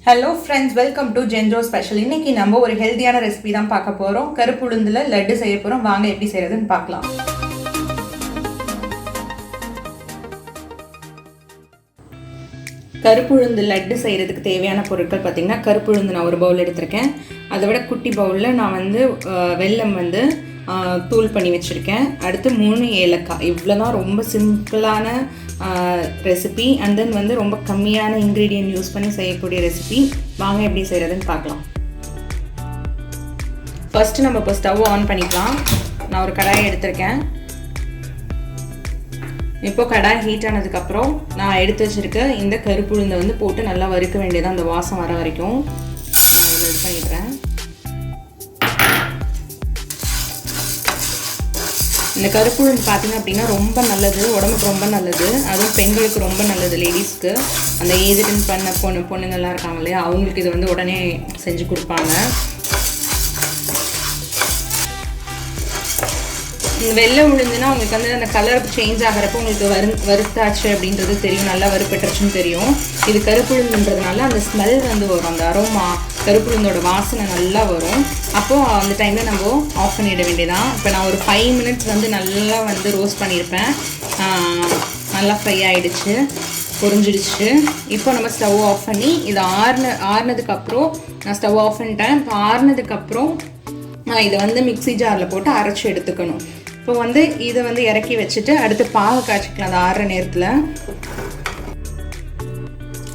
Hello friends, welcome to ஜென்ரோ special. இன்னைக்கு நம்ம ஒரு ஹெல்த்தியான ரெசிபி தான் பார்க்க போகிறோம். கருப்பு உளுந்துல லட்டு செய்ய போகிறோம். வாங்க எப்படி செய்யறதுன்னு பார்க்கலாம். கருப்பு உளுந்து லட்டு செய்கிறதுக்கு தேவையான பொருட்கள் பார்த்திங்கன்னா, கருப்பு உளுந்து நான் ஒரு பவுல் எடுத்திருக்கேன். அதை விட குட்டி பவுலில் நான் வெல்லம் தூள் பண்ணி வச்சுருக்கேன். அடுத்து 3 ஏலக்காய். இவ்வளோ தான், ரொம்ப சிம்பிளான ரெசிபி. அண்ட் தென் ரொம்ப கம்மியான இன்க்ரீடியன்ட் யூஸ் பண்ணி செய்யக்கூடிய ரெசிபி. வாங்க எப்படி செய்கிறதுன்னு பார்க்கலாம். ஃபஸ்ட்டு நம்ம இப்போ ஸ்டவ் ஆன் பண்ணிக்கலாம். நான் ஒரு கடாயை எடுத்திருக்கேன். இப்போ கடாய் ஹீட் ஆனதுக்கப்புறம் நான் எடுத்து வச்சுருக்க இந்த கருப்பு உளுந்தை போட்டு நல்லா வறுக்க வேண்டியதான், அந்த வாசம் வர வரைக்கும் நான் இதில் இது பண்ணிடுறேன். இந்த கருப்பு உளுந்து பார்த்திங்க அப்படின்னா ரொம்ப நல்லது, உடம்புக்கு ரொம்ப நல்லது. அதுவும் பெண்களுக்கு ரொம்ப நல்லது, லேடிஸ்க்கு. அந்த ஏஜ் பண்ண பொண்ணுங்கள்லாம் இருக்காங்க இல்லையா, அவங்களுக்கு இது உடனே செஞ்சு கொடுப்பாங்க. வெள்ளை உளுந்துன்னா உங்களுக்கு அந்த கலர் சேஞ்ச் ஆகிறப்போ உங்களுக்கு வறுத்தாச்சு அப்படின்றது தெரியும், நல்லா வறுப்பட்டுருச்சுன்னு தெரியும். இது கருப்பு உளுந்துன்றதுனால அந்த ஸ்மெல் வரும், அந்த அரோமா, கருப்பு உளுந்தோட வாசனை நல்லா வரும். அப்போது அந்த டைமில் நம்ம ஆஃப் பண்ணிட வேண்டியதான். இப்போ நான் ஒரு 5 மினிட்ஸ் நல்லா ரோஸ்ட் பண்ணியிருப்பேன். நல்லா ஃப்ரை ஆகிடுச்சு, பொரிஞ்சிடுச்சு. இப்போ நம்ம ஸ்டவ் ஆஃப் பண்ணி இது ஆறுனதுக்கப்புறம் நான் ஸ்டவ் ஆஃப் பண்ணிட்டேன். இப்போ ஆறுனதுக்கப்புறம் நான் இதை மிக்ஸி ஜாரில் போட்டு அரைச்சி எடுத்துக்கணும். இப்போ இதை இறக்கி வச்சுட்டு அடுத்து பாகு காய்ச்சிக்கலாம். அது ஆறுற நேரத்தில்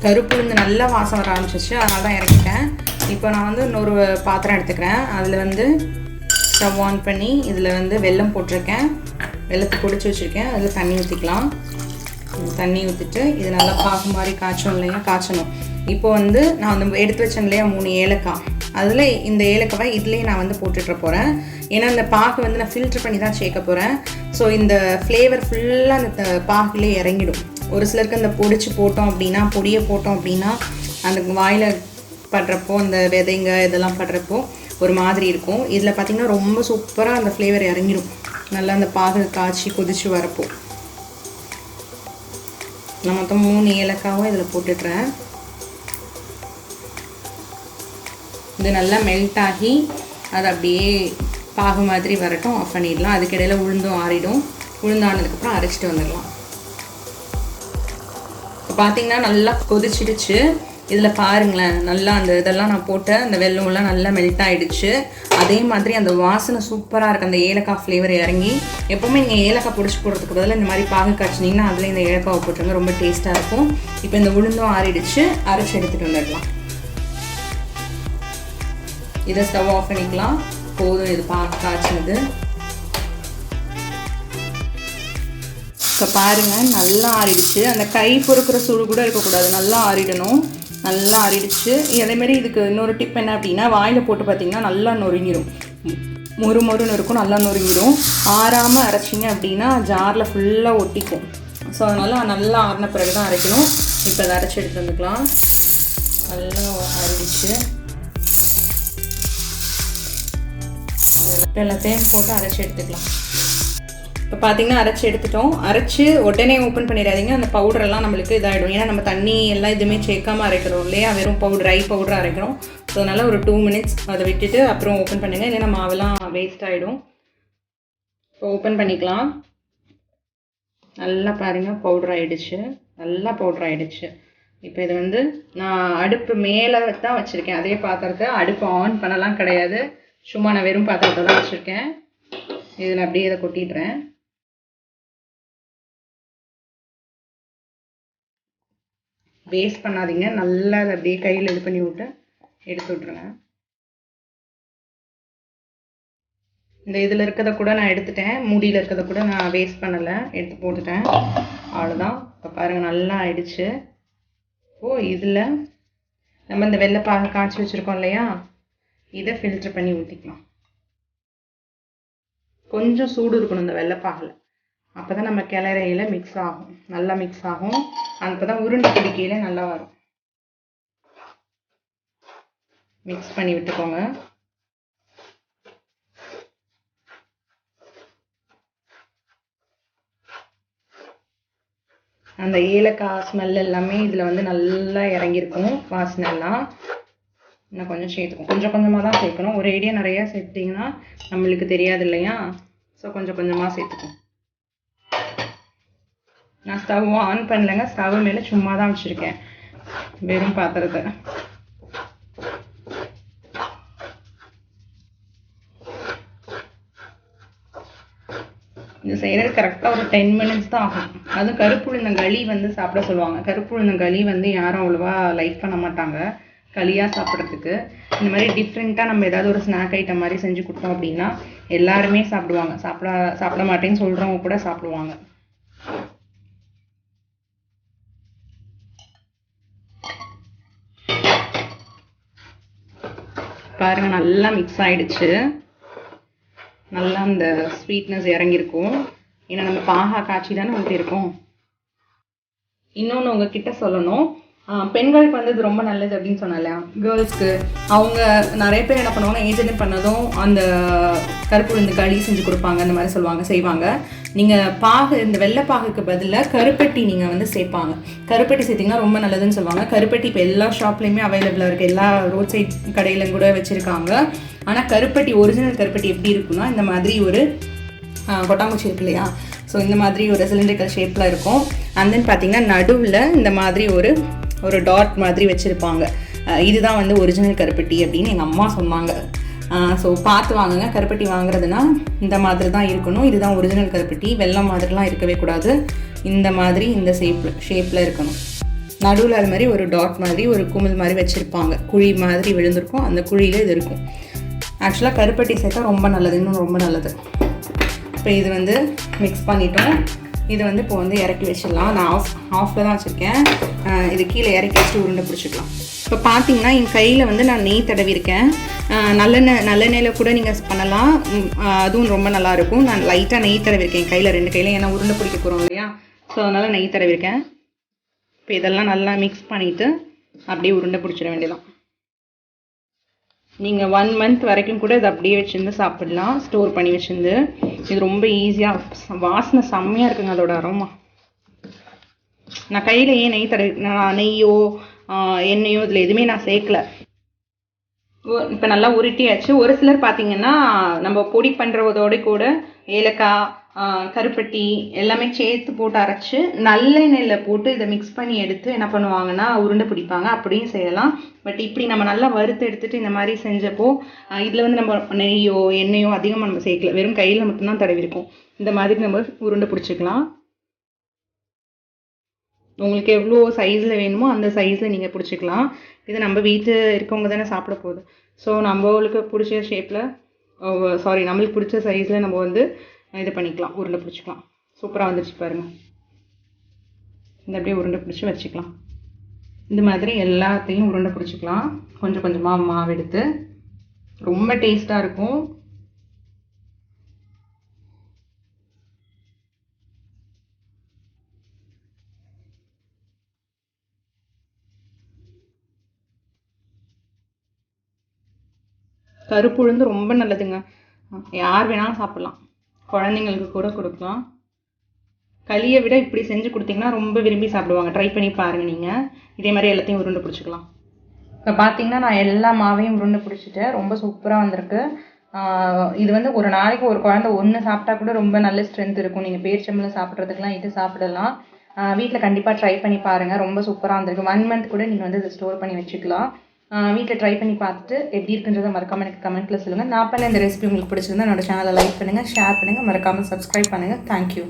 கருப்பு உளுந்து நல்லா வாசம் வர ஆரம்பிச்சிச்சு, அதனால தான் இறக்கிட்டேன். இப்போ நான் இன்னொரு பாத்திரம் எடுத்துக்கிறேன். அதில் ஸ்டவ் ஆன் பண்ணி இதில் வெல்லம் போட்டிருக்கேன். வெல்லத்தை பொடிச்சு வச்சுருக்கேன். அதில் தண்ணி ஊற்றிக்கலாம். தண்ணி ஊற்றிட்டு இது நல்லா பாகு மாதிரி காய்ச்சணும். இப்போ நான் எடுத்து வச்சேன் இல்லையா 3 ஏலக்காய், அதில் இந்த ஏலக்காவை இதுலேயே நான் போட்டுட்டு போகிறேன். ஏன்னா இந்த பாகு நான் ஃபில்ட்ரு பண்ணி தான் சேர்க்க போகிறேன். ஸோ இந்த ஃப்ளேவர் ஃபுல்லாக அந்த பாகுலேயே இறங்கிடும். ஒரு சிலருக்கு அந்த பொடியை போட்டோம் அப்படின்னா அந்த வாயில் படுறப்போ அந்த விதைங்க இதெல்லாம் படுறப்போ ஒரு மாதிரி இருக்கும். இதில் பார்த்திங்கன்னா ரொம்ப சூப்பராக அந்த ஃப்ளேவர் இறங்கிடும், நல்லா அந்த பாகு காய்ச்சி கொதிச்சு வரப்போ. நான் மொத்தம் 3 ஏலக்காவும் இதில் போட்டுடுறேன். இது நல்லா மெல்ட் ஆகி அது அப்படியே பாகு மாதிரி வரட்டும், ஆஃப் பண்ணிடலாம். அதுக்கிடையில் உளுந்தும் ஆறிடும். உளுந்தானதுக்கப்புறம் அரைச்சிட்டு வந்துடலாம். இப்போ பார்த்திங்கன்னா நல்லா கொதிச்சிடுச்சு. இதில் பாருங்களேன், நல்லா அந்த இதெல்லாம் நான் போட்ட அந்த வெல்லம்லாம் நல்லா மெல்ட் ஆகிடுச்சு. அதே மாதிரி அந்த வாசனை சூப்பராக இருக்குது, அந்த ஏலக்காய் ஃப்ளேவர் இறங்கி. எப்போவுமே நீங்கள் ஏலக்காய் பொடிச்சு போடுறதுக்கு பதிலாக இந்த மாதிரி பாகு காய்ச்சினீங்கன்னா அதில் இந்த ஏலக்காவை போட்டுருங்க, ரொம்ப டேஸ்ட்டாக இருக்கும். இப்போ இந்த உளுந்தும் ஆறிடுச்சு, அரைச்சி எடுத்துகிட்டு வந்துடலாம். இதை ஸ்டவ் ஆஃப் பண்ணிக்கலாம். போதும், இது பாகு காய்ச்சினது. இப்போ பாருங்கள், நல்லா ஆறிடுச்சு. அந்த கை பொறுக்கிற சூடு கூட இருக்கக்கூடாது, நல்லா ஆறிடணும். நல்லா ஆறிடுச்சு. அதேமாரி இதுக்கு இன்னொரு டிப் என்ன அப்படின்னா, வாயில் போட்டு பார்த்திங்கன்னா நல்லா நொறுங்கிடும், மொறுன்னு இருக்கும், நல்லா நொறுங்கிடும். ஆறாமல் அரைச்சிங்க அப்படின்னா ஜாரில் ஃபுல்லாக ஒட்டிக்கும். ஸோ அதனால் நல்லா ஆறின பிறகு தான் அரைக்கணும். இப்போ அதை அரைச்சி எடுத்து வந்துக்கலாம். நல்லா ஆறிடுச்சு. எல்லாத்தையும் போட்டு அரைச்சி எடுத்துக்கலாம். இப்போ பார்த்திங்கன்னா அரைச்சி எடுத்துட்டோம். அரைச்சி உடனே ஓப்பன் பண்ணிடாதீங்க, அந்த பவுடரெல்லாம் நம்மளுக்கு இதாகிடும். ஏன்னா நம்ம தண்ணி எல்லாம் எதுவுமே சேர்க்காமல் அரைக்கிறோம் இல்லையா, வெறும் ட்ரை பவுடர் அரைக்கிறோம். ஸோ அதனால் ஒரு 2 மினிட்ஸ் அதை விட்டுட்டு அப்புறம் ஓப்பன் பண்ணுங்கள், இல்லைன்னா மாவெல்லாம் வேஸ்ட் ஆகிடும். இப்போ ஓப்பன் பண்ணிக்கலாம். நல்லா பாருங்கள், பவுடர் ஆகிடுச்சு, நல்லா பவுடர் ஆகிடுச்சு. இப்போ இது நான் அடுப்பு மேலே தான் வச்சுருக்கேன். அதே பாத்திரத்தை அடுப்பு ஆன் பண்ணலாம் கிடையாது, சும்மா நான் வெறும் பாத்திரத்தை தான் வச்சுருக்கேன். இதில் அப்படியே இதை கொட்டிடுறேன். வேஸ்ட் பண்ணாதீங்க, நல்லா அதை அப்படியே கையில் இது பண்ணி விட்டு எடுத்து விட்ருங்க. இந்த இதில் இருக்கிறத கூட நான் எடுத்துட்டேன், மூடியில் இருக்கிறத கூட நான் வேஸ்ட் பண்ணலை, எடுத்து போட்டுட்டேன். அவ்வளோதான். இப்போ பாருங்கள், நல்லா ஆயிடுச்சு. இதில் நம்ம இந்த வெள்ளைப்பாகு காய்ச்சி வச்சுருக்கோம் இல்லையா, இதை ஃபில்ட்ரு பண்ணி ஊற்றிக்கலாம். கொஞ்சம் சூடு இருக்கணும் இந்த வெள்ளைப்பாகில், அப்போ தான் நம்ம கிளறையில் மிக்ஸ் ஆகும், நல்லா மிக்ஸ் ஆகும். அப்போ தான் உருண்டை பிடிக்கையில் நல்லா வரும். மிக்ஸ் பண்ணி விட்டுக்கோங்க. அந்த ஏலக்காய் ஸ்மெல் எல்லாமே இதில் வந்து நல்லா இறங்கியிருக்கும். வாசனைலாம் இன்னும் கொஞ்சம் சேர்த்துக்கும். கொஞ்சம் கொஞ்சமாக தான் சேர்க்கணும். ஒரு ஐடியா நிறையா சேர்த்திங்கன்னா நம்மளுக்கு தெரியாது இல்லையா? ஸோ கொஞ்சம் கொஞ்சமாக சேர்த்துக்கும். நான் ஸ்டவ் ஆன் பண்ணலைங்க. ஸ்டவ் மேலே சும்மா தான் வச்சுருக்கேன், வெறும் பாத்திரத்தை. இது செய்கிறது கரெக்டாக ஒரு 10 மினிட்ஸ் தான் ஆகும். அதுவும் கருப்பு உளுந்தங்களி வந்து சாப்பிட சொல்லுவாங்க. கருப்பு உளுந்தங்களி வந்து யாரும் அவ்வளோவா லைக் பண்ண மாட்டாங்க களியாக சாப்பிட்றதுக்கு. இந்த மாதிரி டிஃப்ரெண்ட்டாக நம்ம ஏதாவது ஒரு ஸ்நாக் ஐட்டம் மாதிரி செஞ்சு கொடுத்தோம் அப்படின்னா எல்லாருமே சாப்பிடுவாங்க. சாப்பிட மாட்டேன்னு சொல்கிறவங்க கூட சாப்பிடுவாங்க. பாருங்கள், நல்லா மிக்ஸ் ஆகிடுச்சு. நல்லா அந்த ஸ்வீட்னஸ் இறங்கியிருக்கும். ஏன்னா நம்ம பாகா காய்ச்சி தானே ஊற்றிருக்கோம். இன்னொன்று உங்ககிட்ட சொல்லணும், பெண்களுக்கு வந்து இது ரொம்ப நல்லது அப்படின்னு சொன்னால, கேர்ள்ஸ்க்கு அவங்க நிறைய பேர் என்ன பண்ணுவாங்கன்னா ஏஜென்ட் பண்ணதும் அந்த கருப்பு உளுந்து களி செஞ்சு கொடுப்பாங்க, அந்த மாதிரி செய்வாங்க. நீங்கள் இந்த வெள்ளைப்பாகுக்கு பதிலாக கருப்பட்டி நீங்கள் வந்து சேர்ப்பாங்க. கருப்பட்டி சேர்த்திங்கன்னா ரொம்ப நல்லதுன்னு சொல்லுவாங்க. கருப்பட்டி இப்போ எல்லா ஷாப்லேயுமே அவைலபிளாக இருக்குது. எல்லா ரோட் சைட் கடையிலும் கூட வச்சுருக்காங்க. ஆனால் கருப்பட்டி, ஒரிஜினல் கருப்பட்டி எப்படி இருக்குன்னா இந்த மாதிரி ஒரு கொட்டாங்குச்சி இருக்கு இல்லையா? ஸோ இந்த மாதிரி ஒரு சிலிண்ட்ரிக்கல் ஷேப்பில் இருக்கும். அண்ட் தென் பார்த்திங்கன்னா நடுவில் இந்த மாதிரி ஒரு டாட் மாதிரி வச்சுருப்பாங்க. இதுதான் வந்து ஒரிஜினல் கருப்பட்டி அப்படின்னு எங்கள் அம்மா சொன்னாங்க. ஸோ பார்த்து வாங்குங்க. கருப்பட்டி வாங்குறதுனா இந்த மாதிரி தான் இருக்கணும். இதுதான் ஒரிஜினல் கருப்பட்டி. வெள்ளம் மாதிரிலாம் இருக்கவே கூடாது. இந்த மாதிரி இந்த ஷேப்பில் இருக்கணும். நடுவில் அது மாதிரி ஒரு டாட் மாதிரி ஒரு குமிழ் மாதிரி வச்சுருப்பாங்க. குழி மாதிரி விழுந்திருக்கும். அந்த குழியில் இது இருக்கும். ஆக்சுவலாக கருப்பட்டி சேர்த்தா ரொம்ப நல்லது, இன்னும் ரொம்ப நல்லது. இப்போ இது வந்து மிக்ஸ் பண்ணிட்டோம். இது வந்து இப்போ வந்து இறக்கி வச்சிடலாம். நான் ஆஃபில் தான் வச்சுருக்கேன். இது கீழே இறக்கி வச்சுட்டு உருண்டை பிடிச்சிக்கலாம். இப்போ பார்த்தீங்கன்னா என் கையில் வந்து நான் நெய் தடவிருக்கேன். நல்லெண்ணெயில் கூட நீங்கள் பண்ணலாம், அதுவும் ரொம்ப நல்லாயிருக்கும். நான் லைட்டாக நெய் தடவிருக்கேன் என் கையில், 2 கையில். ஏன்னா உருண்டை பிடிக்க போகிறோம் இல்லையா? ஸோ அதனால் நெய் தடவிருக்கேன். இப்போ இதெல்லாம் நல்லா மிக்ஸ் பண்ணிவிட்டு அப்படியே உருண்டை பிடிச்சிட வேண்டியதான். நீங்கள் 1 மந்த் வரைக்கும் கூட இதை அப்படியே வச்சுருந்து சாப்பிடலாம், ஸ்டோர் பண்ணி வச்சுருந்து. இது ரொம்ப ஈஸியாக, வாசனை செம்மையாக இருக்குங்க அதோட அரோமா. நான் கையில் ஏன் நெய்யோ எண்ணெயோ இதில் எதுவுமே நான் சேர்க்கல. இப்போ நல்லா உருட்டியாச்சு. ஒரு சிலர் பார்த்தீங்கன்னா நம்ம பொடி பண்ணுறதோட கூட ஏலக்காய், கருப்பட்டி எல்லாமே சேர்த்து போட்டு அரைச்சி நல்லெண்ணெயில் போட்டு இதை மிக்ஸ் பண்ணி எடுத்து என்ன பண்ணுவாங்கன்னா உருண்டை பிடிப்பாங்க. அப்படியும் செய்யலாம். பட் இப்படி நம்ம நல்லா வறுத்து எடுத்துகிட்டு இந்த மாதிரி செஞ்சப்போ இதில் வந்து நம்ம நெய்யோ எண்ணெயோ அதிகமாக நம்ம சேர்க்கல, வெறும் கையில் மட்டும்தான் தடவிருக்கோம். இந்த மாதிரி நம்ம உருண்டை பிடிச்சிக்கலாம். உங்களுக்கு எவ்வளோ சைஸில் வேணுமோ அந்த சைஸில் நீங்கள் பிடிச்சிக்கலாம். இது நம்ம வீட்டில் இருக்கவங்க தானே சாப்பிட போகுது. ஸோ நம்மளுக்கு பிடிச்ச ஷேப்பில், நம்மளுக்கு பிடிச்ச சைஸில் நம்ம வந்து இது பண்ணிக்கலாம், உருண்டை பிடிச்சிக்கலாம். சூப்பராக வந்துடுச்சு பாருங்கள். இந்த அப்படியே உருண்டை பிடிச்சி வச்சுக்கலாம். இந்த மாதிரி எல்லாத்தையும் உருண்டை பிடிச்சிக்கலாம். கொஞ்சம் கொஞ்சமாக மாவு எடுத்து. ரொம்ப டேஸ்ட்டாக இருக்கும். கருப்பு உளுந்து ரொம்ப நல்லதுங்க. யார் வேணாலும் சாப்பிட்லாம், குழந்தைங்களுக்கு கூட கொடுக்கலாம். களியை விட இப்படி செஞ்சு கொடுத்தீங்கன்னா ரொம்ப விரும்பி சாப்பிடுவாங்க. ட்ரை பண்ணி பாருங்கள் நீங்கள். இதே மாதிரி எல்லாத்தையும் உருண்டை பிடிச்சிக்கலாம். இப்போ பார்த்தீங்கன்னா நான் எல்லா மாவையும் உருண்டை பிடிச்சிட்டேன். ரொம்ப சூப்பராக வந்திருக்கு. இது வந்து ஒரு நாளைக்கு ஒரு குழந்தை 1 சாப்பிட்டா கூட ரொம்ப நல்ல ஸ்ட்ரென்த் இருக்கும். நீங்கள் பேரிச்சம்பழம் சாப்பிட்றதுக்கெலாம் இது சாப்பிடலாம். வீட்டில் கண்டிப்பாக ட்ரை பண்ணி பாருங்கள். ரொம்ப சூப்பராக வந்திருக்கு. 1 மந்த் கூட நீங்கள் வந்து இதை ஸ்டோர் பண்ணி வச்சுக்கலாம். வீட்டில் ட்ரை பண்ணி பார்த்துட்டு எப்படி இருக்குன்றதை மறக்காமல் எனக்கு கமெண்ட்டில் சொல்லுங்கள். நான் பண்ண இந்த ரெசிபி உங்களுக்கு பிடிச்சிருந்தா என்னோட சேனலை லைக் பண்ணுங்கள், ஷேர் பண்ணுங்கள், மறக்காமல் சப்ஸ்கிரைப் பண்ணுங்கள். தேங்க்யூ.